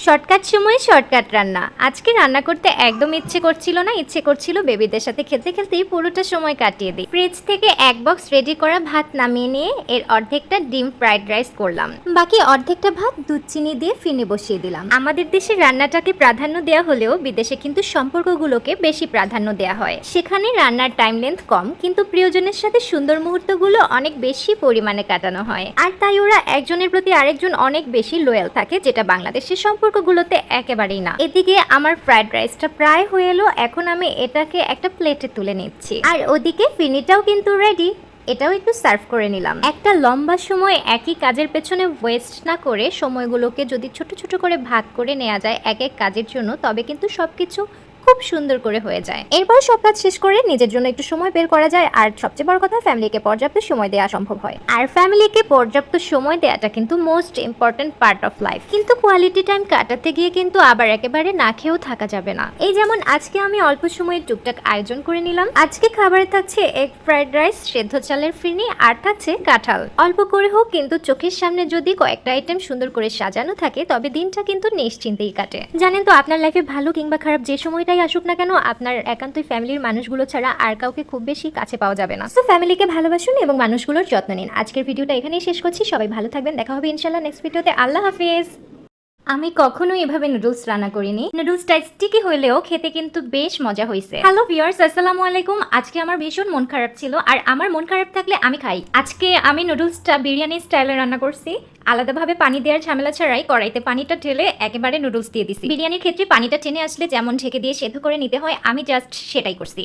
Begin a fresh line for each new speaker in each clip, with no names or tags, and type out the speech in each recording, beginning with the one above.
Shortcut সময়ে shortcut রান্না। আজকে রান্না করতে একদম ইচ্ছে করছিল না, ইচ্ছে করছিল বেবিদের সাথে খেলতে খেলতেই পুরোটা সময় কাটিয়ে দিই। ফ্রিজ থেকে এক বক্স রেডি করা ভাত নামিয়ে নিয়ে এর অর্ধেকটা ডিম ফ্রাইড রাইস করলাম, বাকি অর্ধেকটা ভাত দুধ চিনি দিয়ে ফিনে বসিয়ে দিলাম। আমাদের দেশে রান্নাটাকে প্রাধান্য দেওয়া হলেও বিদেশে কিন্তু সম্পর্কগুলোকে বেশি প্রাধান্য দেওয়া হয়। সেখানে রান্নার টাইম লেন্থ কম, কিন্তু প্রিয়জনের সাথে সুন্দর মুহূর্তগুলো অনেক বেশি পরিমাণে কাটানো হয়। আর তাই ওরা একজনের প্রতি আরেকজন অনেক বেশি লয়াল থাকে, যেটা বাংলাদেশের সম্পর্কগুলোতে একেবারেই না। এদিকে আমার ফ্রাইড রাইসটা প্রায় হয়ে এলো, এখন আমি এটাকে একটা প্লেটে তুলে নিচ্ছি। আর ওদিকে ফিনিটাও কিন্তু রেডি, এটাও একটু সার্ভ করে নিলাম। একটা লম্বা সময় একই কাজের পেছনে ওয়েস্ট না করে সময়গুলোকে যদি ছোট ছোট করে ভাগ করে নেওয়া যায় এক এক কাজের জন্য, তবে কিন্তু সবকিছু খুব সুন্দর করে হয়ে যায়। এরপর সব কাজ শেষ করে নিজের জন্য একটু সময় বের করা যায়, আর সবচেয়ে বড় কথা ফ্যামিলিকে পর্যাপ্ত সময় দেওয়া সম্ভব হয়। আর ফ্যামিলিকে পর্যাপ্ত সময় দেওয়াটা কিন্তু most important part of life. কিন্তু কোয়ালিটি টাইম কাটাতে গিয়ে কিন্তু আবার একেবারে না খেয়েও থাকা যাবে না। এই যেমন আজকে আমি অল্প সময়ে টুকটাক আয়োজন করে নিলাম। আজকে খাবারে থাকছে এগ ফ্রাইড রাইস, সেদ্ধ চালের ফিরনি, আর থাকছে কাঁঠাল। অল্প করে হোক, কিন্তু চোখের সামনে যদি কয়েকটা আইটেম সুন্দর করে সাজানো থাকে তবে দিনটা কিন্তু নিশ্চিন্তেই কাটে। জানেন তো, আপনার লাইফে ভালো কিংবা খারাপ যে সময়টাই আসুক না কেন, আপনার একান্তই ফ্যামিলির মানুষগুলো ছাড়া আর কাউকে খুব বেশি কাছে পাওয়া যাবে না। সো ফ্যামিলিকে ভালোবাসুন এবং মানুষগুলোর যত্ন নিন। আজকের ভিডিওটা এখানেই শেষ করছি। সবাই ভালো থাকবেন, দেখা হবে ইনশাআল্লাহ নেক্সট ভিডিওতে। আল্লাহ হাফেজ। আমি কখনো এভাবে নুডলস রান্না করিনি। নুডলসটা স্টিকি হইলেও খেতে কিন্তু বেশ মজা হয়েছে। হ্যালো ভিউয়ার্স, আসসালামু আলাইকুম। আজকে আমার ভীষণ মন খারাপ ছিল, আর আমার মন খারাপ থাকলে আমি খাই। আজকে আমি নুডলসটা বিরিয়ানি স্টাইলে রান্না করছি। আলাদাভাবে পানি দেওয়ার ঝামেলা ছাড়াই কড়াইতে পানিটা ঢেলে একেবারে নুডলস দিয়ে দিছি। বিরিয়ানির ক্ষেত্রে পানিটা টেনে আসলে যেমন ঢেকে দিয়ে সেদ্ধ করে নিতে হয়, আমি জাস্ট সেটাই করছি।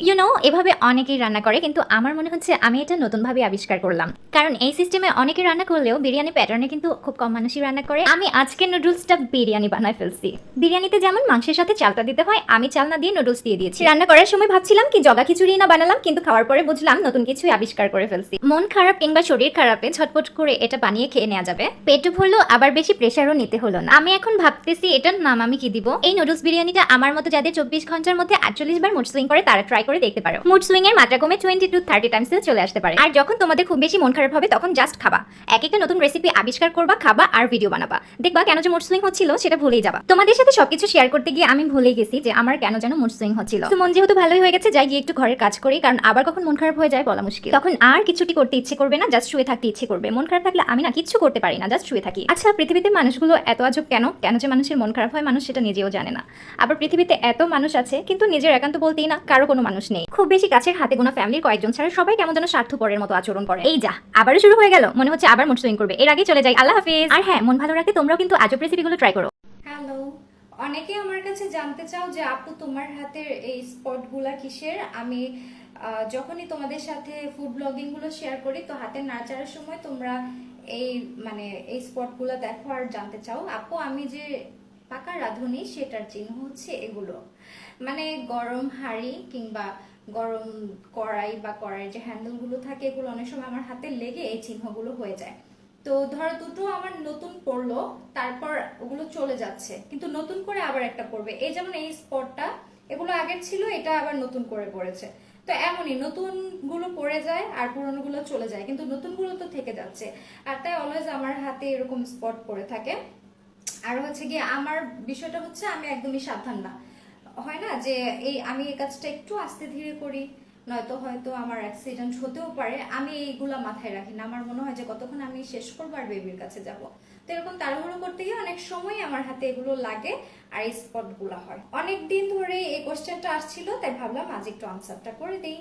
এভাবে অনেকেই রান্না করে, কিন্তু আমার মনে হচ্ছে আমি এটা নতুনভাবে আবিষ্কার করলাম। কারণ এই সিস্টেমে অনেকে রান্না করলেও বিরিয়ানি প্যাটার্নে কিন্তু খুব কম মানুষই রান্না করে। আমি আজকে নুডলসটা বিরিয়ানি বানায় ফেলছি। বিরিয়ানিতে যেমন মাংসের সাথে চালটা দিতে হয়, আমি চাল না দিয়ে নুডলস দিয়ে দিয়েছি। রান্না করার সময় ভাবছিলাম কি জগা খিচুড়ি না বানালাম, কিন্তু খাওয়ার পরে বুঝলাম নতুন কিছুই আবিষ্কার করে ফেলছি। মন খারাপ কিংবা শরীর খারাপে ঝটপট করে এটা বানিয়ে খেয়ে নেওয়া যাবে। পেটও ভরলো, আবার বেশি প্রেশারও নিতে হলো না। আমি এখন ভাবতেছি এটার নাম আমি কি দিব। এই নুডলস বিরিয়ানিটা আমার মতো যাদের 24 ঘন্টার মধ্যে 48 বার মুড সুইং করে তারা ট্রাই করে দেখতে পারো। মুড সুইং এর মাত্রা কমে 20 to 30 টাইমসে চলে আসতে পারে। আর যখন তোমাদের খুব বেশি মন খারাপ হবে তখন জাস্ট খাবা, এক একটা নতুন রেসিপি আবিষ্কার করবা, খাবা আর ভিডিও বানাবা। দেখবা কেন যে মুড সুইং হচ্ছিল সেটা ভুলেই যাবা। তোমাদের সাথে সবকিছু শেয়ার করতে গিয়ে আমি ভুলে গেছি যে আমার কেন যেন মুড সুইং হচ্ছিল। তো মন যেহেতু ভালোই হয়ে গেছে, যাই গিয়ে একটু ঘরের কাজ করি, কারণ আবার কখন মন খারাপ হয়ে যায় বলা মুশকিল। তখন আর কিছুটি করতে ইচ্ছে করবে না, জাস্ট শুয়ে থাকতে ইচ্ছে করবে। মন খারাপ থাকলে আমি না কিচ্ছু করতে পারি না, জাস্ট শুয়ে থাকি। আচ্ছা, পৃথিবীতে মানুষগুলো এত আজব কেন? কেন যে মানুষের মন খারাপ হয় মানুষ সেটা নিজেও জানে না। আবার পৃথিবীতে এত মানুষ আছে কিন্তু নিজের একান্ত বলতেই না কারো কোনো মানুষ নেই। খুব বেশি কাছের হাতে গোনা ফ্যামিলির কয়েকজন ছাড়া সবাই কেমন যেন স্বার্থপরের মতো আচরণ করে। এই যা, আবারও শুরু হয়ে গেল, মনে হচ্ছে আবার মুড সুইং করবে। এর আগে চলে যাই, আল্লাহ হাফেজ। আর হ্যাঁ, মন ভালো রাখতে তোমরাও কিন্তু আজব রেসিপিগুলো ট্রাই করো।
হ্যালো, অনেকে আমার কাছে জানতে চাও যে আপু তোমার হাতের এই স্পটগুলা কিসের। আমি যখনই তোমাদের সাথে ফুড ব্লগিং গুলো শেয়ার করি তো হাতের নাড়াচাড়ার সময় তোমরা এই স্পটগুলো দেখো আর জানতে চাও। আপু, আমি যে পাকা রাঁধুনি সেটার চিহ্ন হচ্ছে এগুলো। মানে গরম হাঁড়ি কিংবা গরম কড়াই বা কড়াইয়ের যে হ্যান্ডেলগুলো থাকে এগুলো অনেক সময় আমার হাতে লেগে এই চিহ্নগুলো হয়ে যায়। তো ধরো দুটো আমার নতুন পড়লো, তারপর ওগুলো চলে যাচ্ছে, কিন্তু নতুন করে আবার একটা পড়বে। এই যেমন এই স্পটটা, এগুলো আগের ছিল, এটা আবার নতুন করে পড়েছে। তো এমনই নতুন গুলো পড়ে যায় আর পুরনো গুলো চলে যায়, কিন্তু নতুন গুলো তো থেকে যাচ্ছে। আর তাই অলওয়েজ আমার হাতে এরকম স্পট পড়ে থাকে। আর হচ্ছে গিয়ে আমার বিষয়টা হচ্ছে আমি একদমই সাবধান না। হয় না যে আমি এই কাজটা একটু আস্তে ধীরে করি, নয়তো হয়তো আমার অ্যাক্সিডেন্ট হতেও পারে। আমি এইগুলা মাথায় রাখি না। আমার মনে হয় যে কতক্ষণ আমি শেষ করবো আর বেবির কাছে যাব। তো এরকম তাড়াহুড়ো করতে গিয়ে অনেক সময় আমার হাতে এগুলো লাগে আর এই স্পট গুলা হয়। অনেক দিন ধরে এই কোশ্চেনটা আসছিল, তাই ভাবলাম আজ একটু আনসারটা করে দিই।